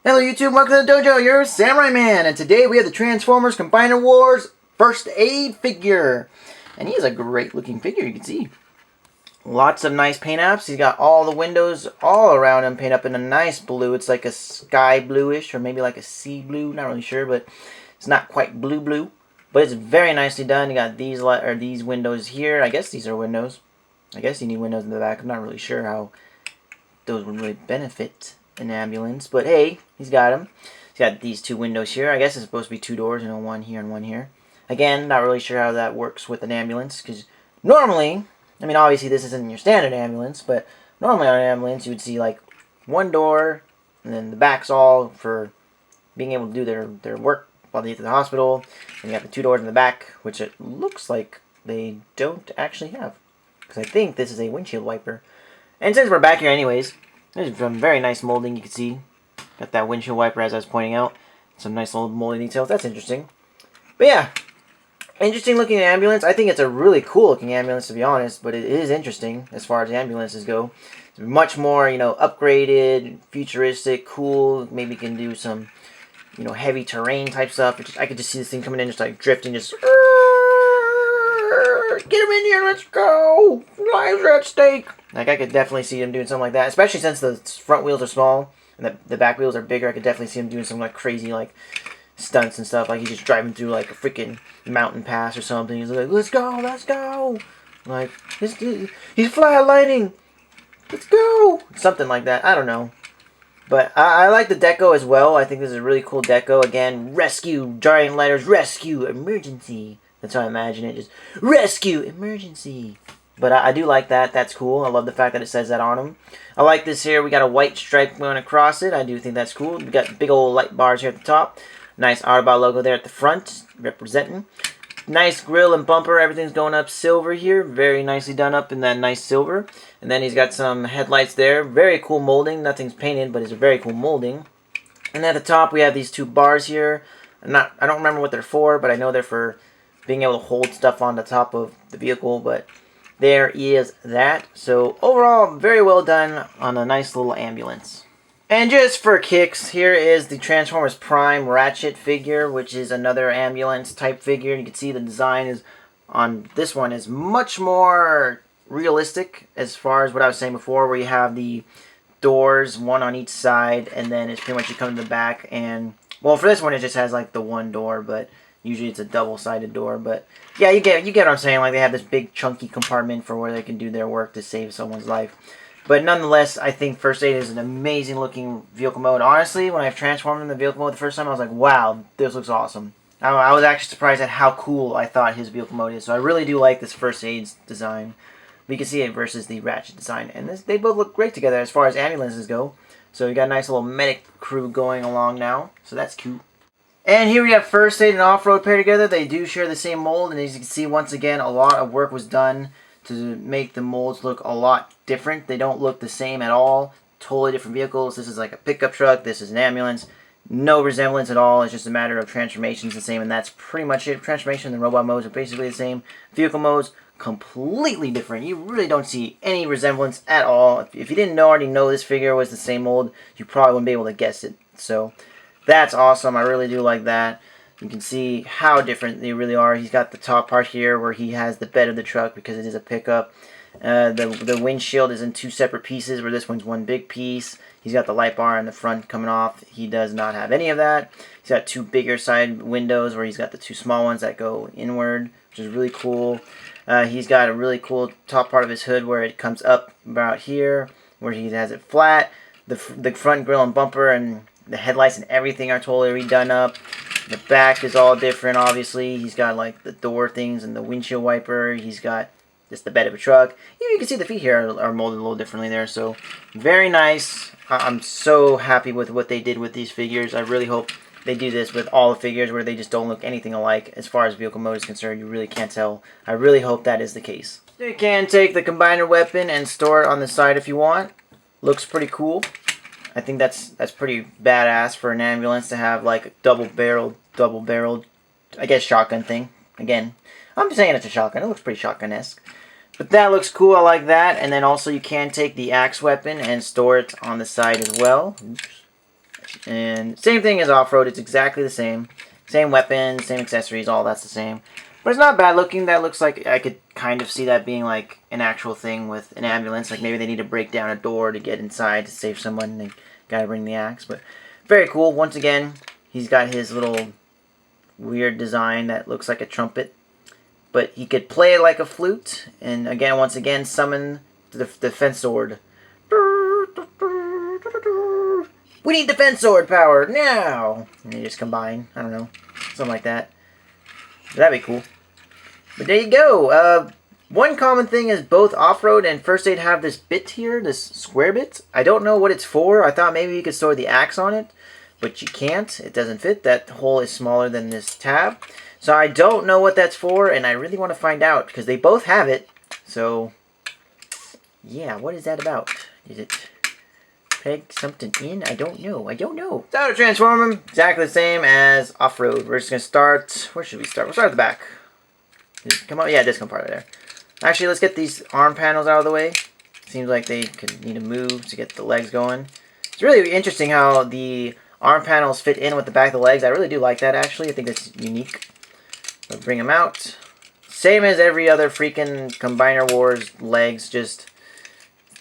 Hello YouTube, welcome to the dojo, you're Samurai Man, and today we have the Transformers Combiner Wars First Aid figure. And he is a great looking figure, you can see. Lots of nice paint apps. He's got all the windows all around him paint up in a nice blue. It's like a sky bluish, or maybe like a sea blue, not really sure, but it's not quite blue. But it's very nicely done. You got these windows here. I guess these are windows. I guess you need windows in the back. I'm not really sure how those would really benefit an ambulance, but hey, he's got them. He's got these two windows here. I guess it's supposed to be two doors, one here and one here. Again, not really sure how that works with an ambulance, because normally, I mean, obviously this isn't your standard ambulance, but normally on an ambulance you would see like one door, and then the back's all for being able to do their work while they get to the hospital. And you have the two doors in the back, which it looks like they don't actually have, because I think this is a windshield wiper. And since we're back here anyways, there's some very nice molding you can see. Got that windshield wiper as I was pointing out. Some nice little molding details. That's interesting. But yeah, interesting looking ambulance. I think it's a really cool looking ambulance, to be honest. But it is interesting as far as ambulances go. It's much more, upgraded, futuristic, cool. Maybe can do some, heavy terrain type stuff. I could just see this thing coming in just like drifting, just get him in here, let's go! Lives are at stake! Like, I could definitely see him doing something like that, especially since the front wheels are small and the back wheels are bigger. I could definitely see him doing some like crazy like stunts and stuff. Like he's just driving through like a freaking mountain pass or something. He's like, let's go! Like, he's flatlining! Let's go! Something like that. I don't know. But I like the deco as well. I think this is a really cool deco. Again, rescue, giant letters, rescue, emergency. That's how I imagine it. Just rescue, emergency. But I do like that. That's cool. I love the fact that it says that on them. I like this here. We got a white stripe going across it. I do think that's cool. We got big old light bars here at the top. Nice Autobot logo there at the front, representing. Nice grill and bumper. Everything's going up silver here. Very nicely done up in that nice silver. And then he's got some headlights there. Very cool molding. Nothing's painted, but it's a very cool molding. And at the top, we have these two bars here. I don't remember what they're for, but I know they're for being able to hold stuff on the top of the vehicle. But there is that. So overall, very well done on a nice little ambulance. And just for kicks, here is the Transformers Prime Ratchet figure, which is another ambulance type figure. You can see the design is on this one is much more realistic as far as what I was saying before, where you have the doors, one on each side, and then it's pretty much you come to the back. And well, for this one, it just has like the one door, but usually it's a double-sided door. But yeah, you get what I'm saying. Like they have this big chunky compartment for where they can do their work to save someone's life. But nonetheless, I think First Aid is an amazing looking vehicle mode. Honestly, when I transformed in the vehicle mode the first time, I was like, wow, this looks awesome. I was actually surprised at how cool I thought his vehicle mode is. So I really do like this First Aid's design. We can see it versus the Ratchet design. And they both look great together as far as ambulances go. So we got a nice little medic crew going along now. So that's cute. And here we have First Aid and Off-Road paired together. They do share the same mold. And as you can see, once again, a lot of work was done to make the molds look a lot different. They don't look the same at all. Totally different vehicles. This is like a pickup truck. This is an ambulance. No resemblance at all. It's just a matter of transformations the same, and that's pretty much it. Transformation and robot modes are basically the same. Vehicle modes, completely different. You really don't see any resemblance at all. If you didn't already know this figure was the same mold, you probably wouldn't be able to guess it. So that's awesome. I really do like that. You can see how different they really are. He's got the top part here where he has the bed of the truck because it is a pickup. The windshield is in two separate pieces where this one's one big piece. He's got the light bar in the front coming off. He does not have any of that. He's got two bigger side windows where he's got the two small ones that go inward, which is really cool. He's got a really cool top part of his hood where it comes up about here, where he has it flat. The front grille and bumper and the headlights and everything are totally redone up. The back is all different, obviously. He's got like the door things and the windshield wiper. He's got just the bed of a truck. You can see the feet here are molded a little differently there. So very nice. I'm so happy with what they did with these figures. I really hope they do this with all the figures where they just don't look anything alike. As far as vehicle mode is concerned, you really can't tell. I really hope that is the case. You can take the combiner weapon and store it on the side if you want. Looks pretty cool. I think that's pretty badass for an ambulance to have like a double barreled, I guess shotgun thing. Again, I'm saying it's a shotgun. It looks pretty shotgun-esque. But that looks cool. I like that. And then also you can take the axe weapon and store it on the side as well. Oops. And same thing as Off-Road, it's exactly the same. Same weapons, same accessories, all that's the same. But it's not bad looking. That looks like I could kind of see that being like an actual thing with an ambulance. Like maybe they need to break down a door to get inside to save someone and they gotta bring the axe. But very cool. Once again, he's got his little weird design that looks like a trumpet. But he could play it like a flute. And again, once again, summon the defense sword. We need defense sword power now! And they just combine. I don't know. Something like that. That'd be cool. But there you go. One common thing is both Off-Road and First Aid have this bit here, this square bit. I don't know what it's for. I thought maybe you could store the axe on it, but you can't. It doesn't fit. That hole is smaller than this tab. So I don't know what that's for, and I really want to find out, because they both have it. So, yeah, what is that about? Is it peg something in? I don't know. I don't know. So to transform them, exactly the same as Off-Road. We're just going to start, where should we start? We'll start at the back. Come on, yeah, this come part of there. Actually, let's get these arm panels out of the way. Seems like they could need to move to get the legs going. It's really interesting how the arm panels fit in with the back of the legs. I really do like that, actually. I think that's unique. So bring them out. Same as every other freaking Combiner Wars legs, just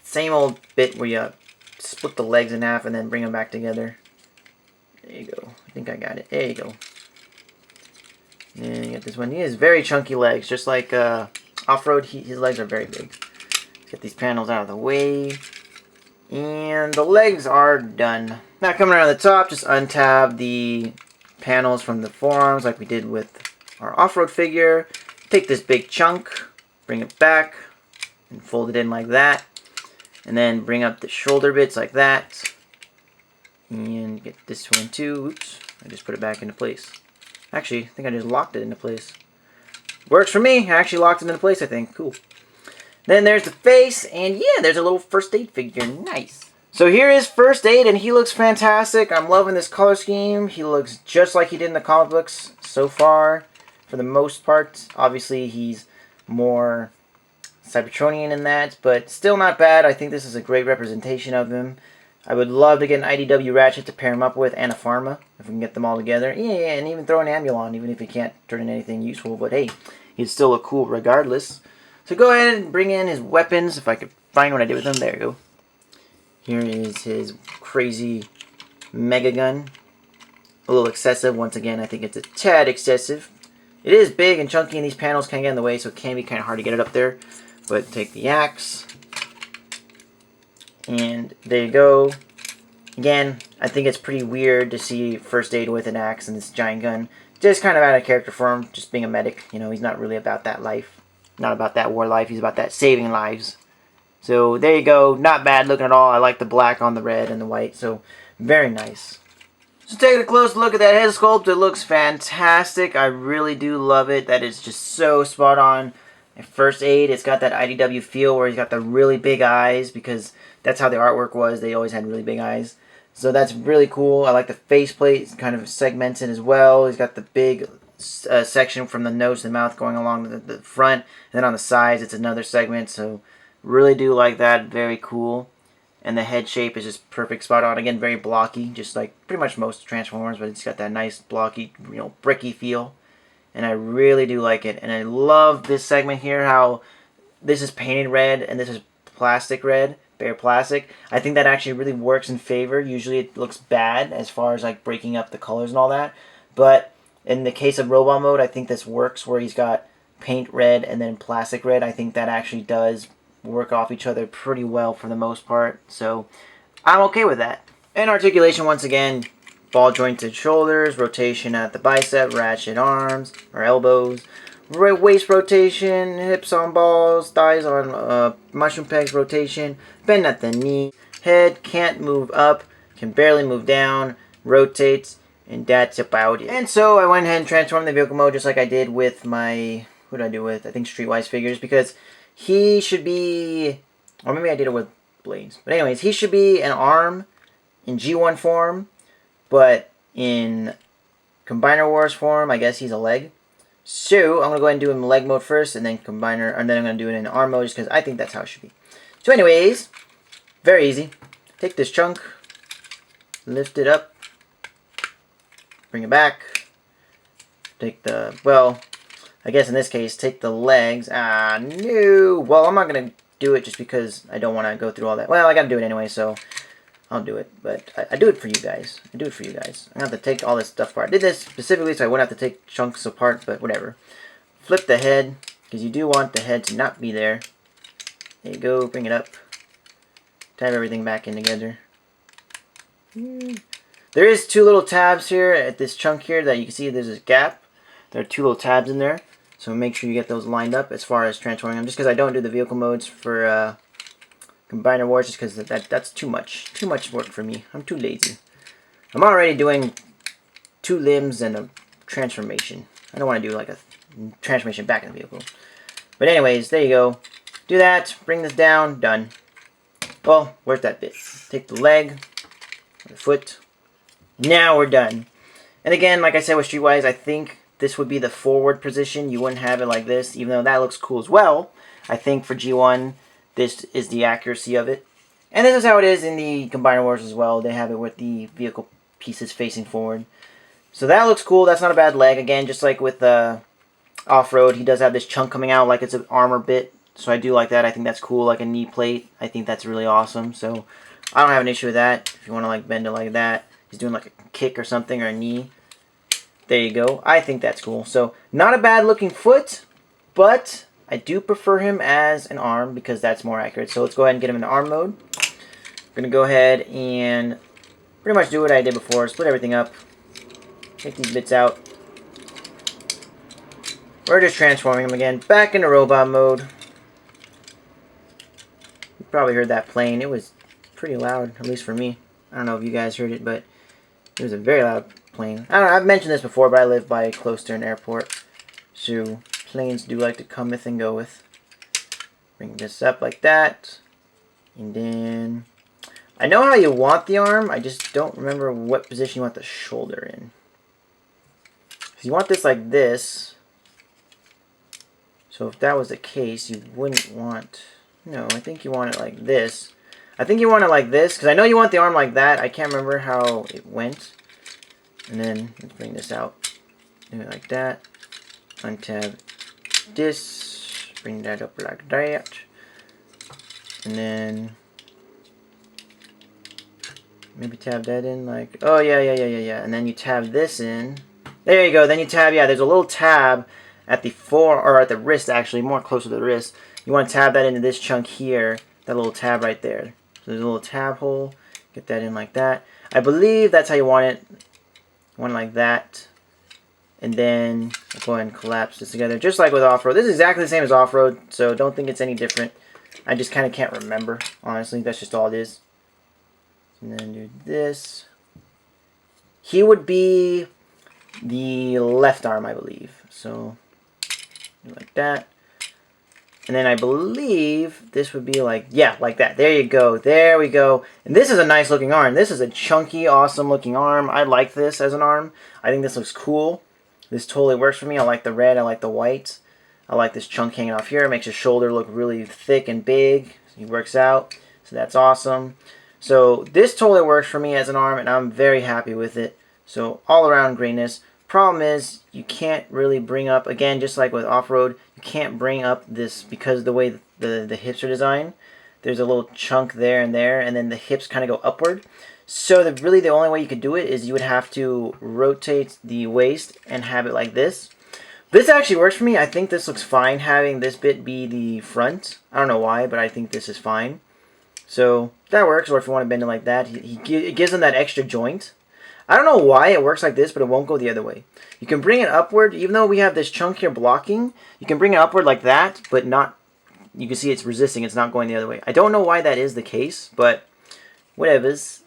same old bit where you split the legs in half and then bring them back together. There you go. I think I got it. There you go. And you get this one. He has very chunky legs, just like Off-Road. His legs are very big. Let's get these panels out of the way. And the legs are done. Now coming around the top, just untab the panels from the forearms like we did with our Off-Road figure. Take this big chunk, bring it back, and fold it in like that. And then bring up the shoulder bits like that. And get this one too. Oops, I just put it back into place. Actually, I think I just locked it into place. Works for me. I actually locked it into place, I think. Cool. Then there's the face, and yeah, there's a little First Aid figure. Nice. So here is First Aid, and he looks fantastic. I'm loving this color scheme. He looks just like he did in the comic books so far, for the most part. Obviously, he's more Cybertronian in that, but still not bad. I think this is a great representation of him. I would love to get an IDW Ratchet to pair him up with, and a Pharma, if we can get them all together. Yeah, and even throw an Ambulon, even if he can't turn in anything useful. But hey, he'd still look cool regardless. So go ahead and bring in his weapons, if I could find what I did with them. There you go. Here is his crazy Mega Gun. A little excessive. Once again, I think it's a tad excessive. It is big and chunky, and these panels can get in the way, so it can be kind of hard to get it up there. But take the axe. And there you go. Again, I think it's pretty weird to see First Aid with an axe and this giant gun. Just kind of out of character for him, just being a medic. You know, he's not really about that life. Not about that war life, he's about that saving lives. So there you go, not bad looking at all. I like the black on the red and the white, so very nice. So taking a close look at that head sculpt, it looks fantastic. I really do love it. That is just so spot on. And First Aid, it's got that IDW feel where he's got the really big eyes, because that's how the artwork was. They always had really big eyes. So that's really cool. I like the faceplate. It's kind of segmented as well. He's got the big section from the nose to the mouth going along the front. And then on the sides, it's another segment. So really do like that. Very cool. And the head shape is just perfect, spot on. Again, very blocky, just like pretty much most Transformers. But it's got that nice blocky, bricky feel. And I really do like it. And I love this segment here, how this is painted red and this is plastic red. Bare plastic. I think that actually really works in favor. Usually it looks bad as far as like breaking up the colors and all that. But in the case of Robot Mode, I think this works where he's got paint red and then plastic red. I think that actually does work off each other pretty well for the most part. So I'm okay with that. And articulation, once again, ball jointed shoulders, rotation at the bicep, ratchet arms or elbows. Waist rotation, hips on balls, thighs on mushroom pegs rotation, bend at the knee, head can't move up, can barely move down, rotates, and that's about it. And so I went ahead and transformed the vehicle mode just like I did with my, who did I do with? I think Streetwise figures, because he should be, or maybe I did it with Blades. But anyways, he should be an arm in G1 form, but in Combiner Wars form, I guess he's a leg. So, I'm going to go ahead and do it in leg mode first, and then combiner, and then I'm going to do it in arm mode, just because I think that's how it should be. So anyways, very easy. Take this chunk, lift it up, bring it back. Take the, well, I guess in this case, take the legs. Ah, no. Well, I'm not going to do it just because I don't want to go through all that. Well, I got to do it anyway, so I'll do it. But I do it for you guys. I do it for you guys. I have to take all this stuff apart. I did this specifically so I wouldn't have to take chunks apart, but whatever. Flip the head, because you do want the head to not be there. There you go. Bring it up. Tab everything back in together. There is 2 little tabs here at this chunk here that you can see there's a gap. There are 2 little tabs in there. So make sure you get those lined up as far as transforming them. Just because I don't do the vehicle modes for Combiner Wars, just because that's too much. Too much work for me. I'm too lazy. I'm already doing 2 limbs and a transformation. I don't want to do like a transformation back in the vehicle. But anyways, there you go. Do that. Bring this down. Done. Well, where's that bit? Take the leg, the foot. Now we're done. And again, like I said with Streetwise, I think this would be the forward position. You wouldn't have it like this, even though that looks cool as well. I think for G1, this is the accuracy of it. And this is how it is in the Combiner Wars as well. They have it with the vehicle pieces facing forward. So that looks cool. That's not a bad leg. Again, just like with Off-Road, he does have this chunk coming out like it's an armor bit. So I do like that. I think that's cool, like a knee plate. I think that's really awesome. So I don't have an issue with that. If you want to like bend it like that, he's doing like a kick or something or a knee. There you go. I think that's cool. So not a bad looking foot, but I do prefer him as an arm because that's more accurate. So let's go ahead and get him in arm mode. I'm going to go ahead and pretty much do what I did before. Split everything up. Take these bits out. We're just transforming him again back into robot mode. You probably heard that plane. It was pretty loud, at least for me. I don't know if you guys heard it, but it was a very loud plane. I don't know, I've mentioned this before, but I live close to an airport. So planes do like to cometh and goeth. Bring this up like that. And then I know how you want the arm, I just don't remember what position you want the shoulder in. So you want this like this. So if that was the case, you wouldn't want... No, I think you want it like this. I think you want it like this, because I know you want the arm like that. I can't remember how it went. And then, let's bring this out. Do it like that. Untab this. Bring that up like that. And then... maybe tab that in like... oh, yeah. And then you tab this in. There you go. Then you tab... yeah, there's a little tab at the or at the wrist, actually. More closer to the wrist. You want to tab that into this chunk here. That little tab right there. So there's a little tab hole. Get that in like that. I believe that's how you want it. You want it like that. And then we'll go ahead and collapse this together. Just like with Off-Road. This is exactly the same as Off-Road. So don't think it's any different. I just kind of can't remember. Honestly, that's just all it is. And then do this. He would be the left arm, I believe. So do like that. And then I believe this would be like, yeah, like that. There you go. There we go. And this is a nice looking arm. This is a chunky, awesome looking arm. I like this as an arm. I think this looks cool. This totally works for me. I like the red. I like the white. I like this chunk hanging off here. It makes his shoulder look really thick and big. He works out. So that's awesome. So this totally works for me as an arm, and I'm very happy with it. So all around greatness. Problem is, you can't really bring up, again, just like with Off-Road, you can't bring up this because of the way the hips are designed. There's a little chunk there, and then the hips kind of go upward. So really the only way you could do it is you would have to rotate the waist and have it like this. This actually works for me. I think this looks fine having this bit be the front. I don't know why, but I think this is fine. So that works, or if you want to bend it like that, it gives them that extra joint. I don't know why it works like this, but it won't go the other way. You can bring it upward, even though we have this chunk here blocking, you can bring it upward like that, but not, you can see it's resisting, it's not going the other way. I don't know why that is the case, but whatevers.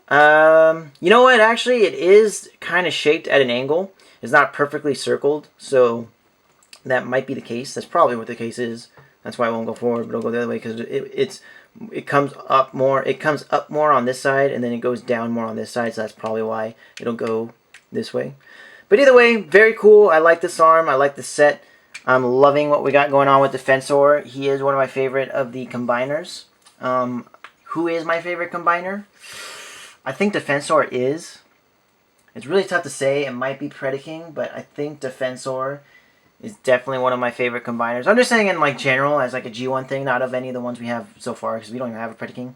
You know what, actually, it is kind of shaped at an angle. It's not perfectly circled, so that might be the case. That's probably what the case is. That's why it won't go forward, but it'll go the other way, because it comes up more. It comes up more on this side, and then it goes down more on this side. So that's probably why it'll go this way. But either way, very cool. I like this arm. I like the set. I'm loving what we got going on with Defensor. He is one of my favorite of the combiners. Who is my favorite combiner? I think Defensor is It's really tough to say. It might be Predaking, but I think Defensor is definitely one of my favorite combiners. I'm just saying in like general as like a G1 thing, not of any of the ones we have so far because we don't even have a Predaking.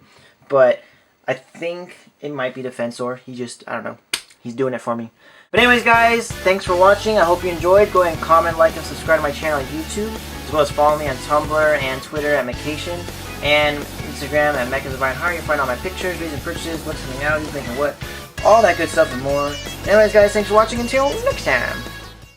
But I think it might be Defensor. He just, I don't know. He's doing it for me. But anyways, guys, thanks for watching. I hope you enjoyed. Go ahead and comment, like, and subscribe to my channel on YouTube, as well as follow me on Tumblr and Twitter at Mechation, and Instagram at Mechas. You'll find all my pictures, recent purchases, what's coming out, who's making what, all that good stuff and more. Anyways, guys, thanks for watching. Until next time.